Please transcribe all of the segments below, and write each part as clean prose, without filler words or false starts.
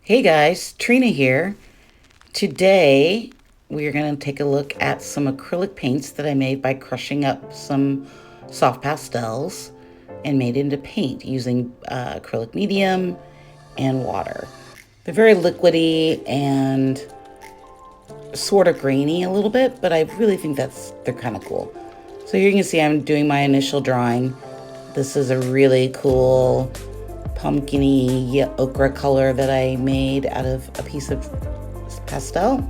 Hey guys, Trina here. Today we are going to take a look at some acrylic paints that I made by crushing up some soft pastels and made into paint using acrylic medium and water. They're very liquidy and sort of grainy a little bit, but I really think they're kind of cool. So here you can see I'm doing my initial drawing. This is a really cool pumpkin-y ochre color that I made out of a piece of pastel.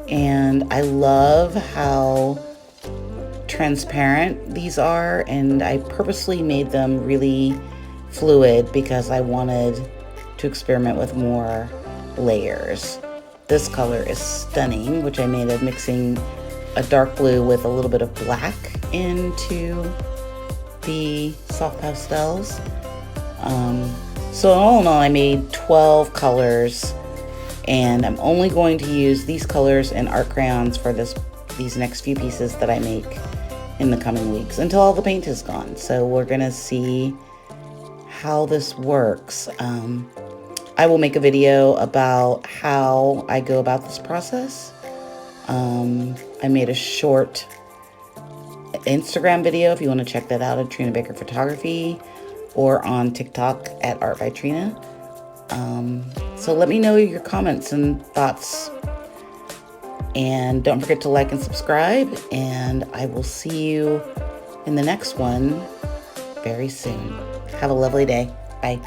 And I love how transparent these are, and I purposely made them really fluid because I wanted to experiment with more layers. This color is stunning, which I made of mixing a dark blue with a little bit of black into the soft pastels. So all in all, I made 12 colors, and I'm only going to use these colors and art crayons for these next few pieces that I make in the coming weeks until all the paint is gone. So we're gonna see how this works. I will make a video about how I go about this process. I made a short Instagram video if you want to check that out at Trina Baker Photography, or on TikTok at Art by Trina. So let me know your comments and thoughts. And don't forget to like and subscribe. And I will see you in the next one very soon. Have a lovely day. Bye.